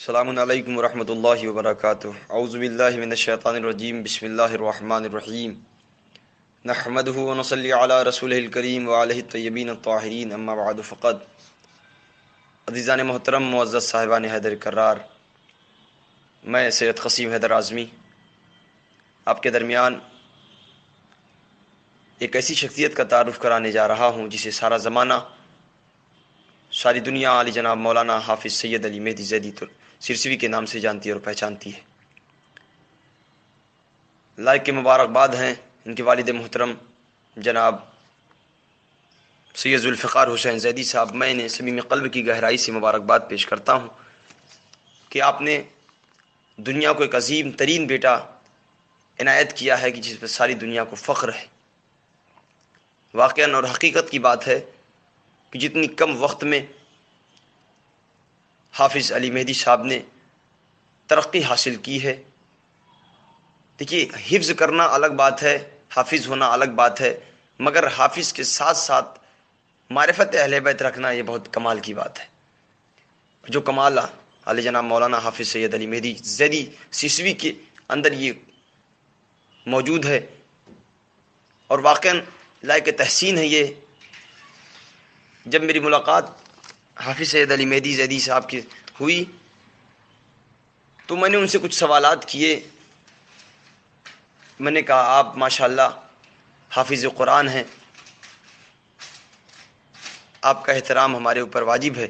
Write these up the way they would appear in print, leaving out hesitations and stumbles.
السلام علیکم ورحمۃ اللہ وبرکاتہ۔ اعوذ باللہ من الشیطان الرجیم، بسم اللہ الرحمن الرحیم، نحمدہ ونصلی علی رسولہ الکریم وآلہ الطیبین الطاہرین، اما بعد فقد۔ عزیزان محترم، معزز صاحبان حیدر کرار، میں سید قاسم حیدر اعظمی آپ کے درمیان ایک ایسی شخصیت کا تعارف کرانے جا رہا ہوں جسے سارا زمانہ، ساری دنیا علی جناب مولانا حافظ سید علی مہدی زیدی سرسوی کے نام سے جانتی ہے اور پہچانتی ہے۔ لائق کے مبارکباد ہیں ان کے والد محترم جناب سید ذوالفقار حسین زیدی صاحب۔ میں انہیں صمیم قلب کی گہرائی سے مبارکباد پیش کرتا ہوں کہ آپ نے دنیا کو ایک عظیم ترین بیٹا عنایت کیا ہے کہ جس پہ ساری دنیا کو فخر ہے۔ واقعاً اور حقیقت کی بات ہے کہ جتنی کم وقت میں حافظ علی مہدی صاحب نے ترقی حاصل کی ہے، دیکھیے حفظ کرنا الگ بات ہے، حافظ ہونا الگ بات ہے، مگر حافظ کے ساتھ ساتھ معرفت اہل بیت رکھنا یہ بہت کمال کی بات ہے۔ جو کمال علی جناب مولانا حافظ سید علی مہدی زیدی سرسوی کے اندر یہ موجود ہے، اور واقعاً لائق تحسین ہے یہ۔ جب میری ملاقات حافظ سید علی مہدی زیدی صاحب کی ہوئی تو میں نے ان سے کچھ سوالات کیے۔ میں نے کہا آپ ماشاءاللہ حافظ قرآن ہیں، آپ کا احترام ہمارے اوپر واجب ہے،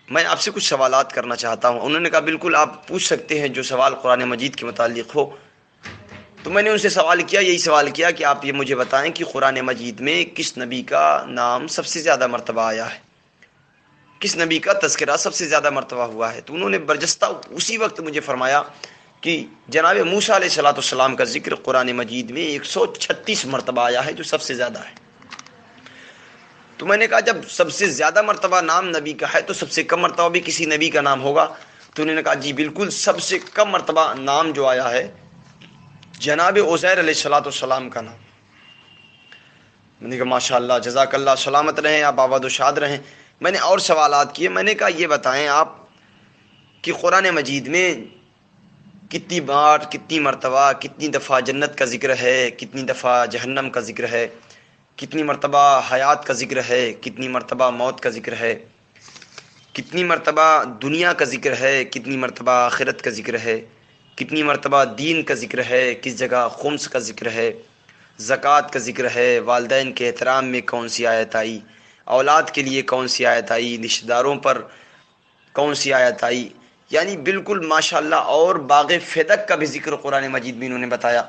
میں آپ سے کچھ سوالات کرنا چاہتا ہوں۔ انہوں نے کہا بالکل آپ پوچھ سکتے ہیں جو سوال قرآن مجید کے متعلق ہو۔ تو میں نے ان سے سوال کیا، یہی سوال کیا کہ آپ یہ مجھے بتائیں کہ قرآن مجید میں کس نبی کا نام سب سے زیادہ مرتبہ آیا ہے، کس نبی کا تذکرہ سب سے زیادہ مرتبہ ہوا ہے۔ تو انہوں نے برجستہ اسی وقت مجھے فرمایا کہ جناب موسیٰ علیہ السلام کا ذکر قرآن مجید میں 136 مرتبہ آیا ہے، جو سب سے زیادہ ہے۔ تو میں نے کہا جب سب سے زیادہ مرتبہ نام نبی کا ہے تو سب سے کم مرتبہ بھی کسی نبی کا نام ہوگا۔ تو انہوں نے کہا جی بالکل، سب سے کم مرتبہ نام جو آیا ہے جناب عزیر علیہ السلام کا نام۔ میں نے کہا ماشاءاللہ، جزاک اللہ، سلامت رہیں آپ، آباد و شاد رہیں۔ میں نے اور سوالات کیے۔ میں نے کہا یہ بتائیں آپ کہ قرآن مجید میں کتنی بار، کتنی مرتبہ، کتنی دفعہ جنت کا ذکر ہے، کتنی دفعہ جہنم کا ذکر ہے، کتنی مرتبہ حیات کا ذکر ہے، کتنی مرتبہ موت کا ذکر ہے، کتنی مرتبہ دنیا کا ذکر ہے، کتنی مرتبہ آخرت کا ذکر ہے، کتنی مرتبہ دین کا ذکر ہے، کس جگہ خمس کا ذکر ہے، زکوٰۃ کا ذکر ہے، والدین کے احترام میں کون سی آیت آئی، اولاد کے لیے کون سی آیت آئی، رشتہ داروں پر کون سی آیت آئی، یعنی بالکل ماشاءاللہ۔ اور باغ فدق کا بھی ذکر قرآن مجید میں انہوں نے بتایا۔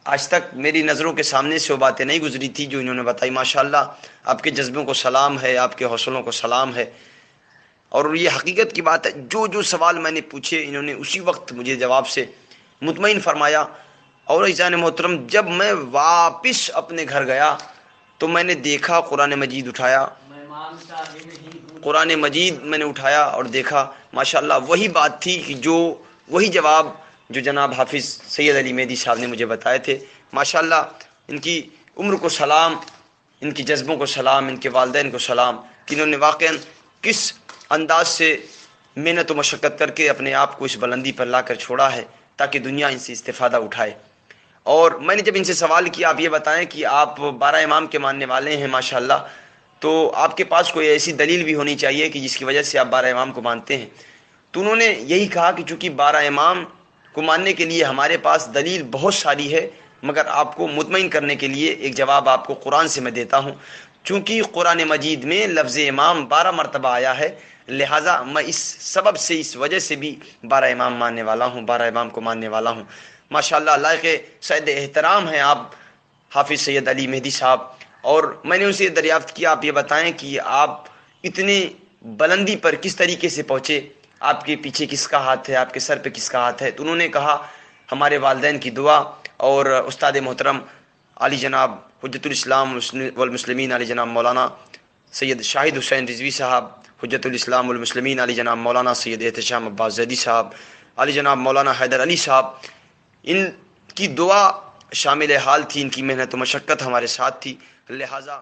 آج تک میری نظروں کے سامنے سے وہ باتیں نہیں گزری تھی جو انہوں نے بتائی۔ ماشاءاللہ آپ کے جذبوں کو سلام ہے، آپ کے حوصلوں کو سلام ہے، اور یہ حقیقت کی بات ہے۔ جو سوال میں نے پوچھے انہوں نے اسی وقت مجھے جواب سے مطمئن فرمایا۔ اور عزیزان محترم، جب میں واپس اپنے گھر گیا تو میں نے دیکھا قرآن مجید اٹھایا، قرآن مجید میں نے اٹھایا اور دیکھا ماشاءاللہ وہی بات تھی کہ وہی جواب جو جناب حافظ سید علی مہدی صاحب نے مجھے بتائے تھے۔ ماشاءاللہ ان کی عمر کو سلام، ان کی جذبوں کو سلام، ان کے والدین کو سلام کہ انہوں نے واقعاً کس انداز سے محنت و مشقت کر کے اپنے آپ کو اس بلندی پر لا کر چھوڑا ہے تاکہ دنیا ان سے استفادہ اٹھائے۔ اور میں نے جب ان سے سوال کیا آپ یہ بتائیں کہ آپ 12 امام کے ماننے والے ہیں ماشاءاللہ، تو آپ کے پاس کوئی ایسی دلیل بھی ہونی چاہیے کہ جس کی وجہ سے آپ 12 امام کو مانتے ہیں۔ تو انہوں نے یہی کہا کہ چونکہ 12 امام کو ماننے کے لیے ہمارے پاس دلیل بہت ساری ہے، مگر آپ کو مطمئن کرنے کے لیے ایک جواب آپ کو قرآن سے میں دیتا ہوں۔ چونکہ قرآن مجید میں لفظ امام 12 مرتبہ آیا ہے، لہٰذا میں اس سبب سے، اس وجہ سے بھی 12 امام ماننے والا ہوں، 12 امام کو ماننے والا ہوں۔ ماشاءاللہ لائق صید احترام ہیں آپ حافظ سید علی مہدی صاحب۔ اور میں نے ان سے دریافت کیا آپ یہ بتائیں کہ آپ اتنے بلندی پر کس طریقے سے پہنچے، آپ کے پیچھے کس کا ہاتھ ہے، آپ کے سر پہ کس کا ہاتھ ہے؟ تو انہوں نے کہا ہمارے والدین کی دعا اور استاد محترم علی جناب حجت الاسلام والمسلمین علی جناب مولانا سید شاہد حسین رضوی صاحب، حجت الاسلام والمسلمین علی جناب مولانا سید احتشام عباس زیدی صاحب، علی جناب مولانا حیدر علی صاحب، ان کی دعا شامل حال تھی، ان کی محنت و مشقت ہمارے ساتھ تھی، لہٰذا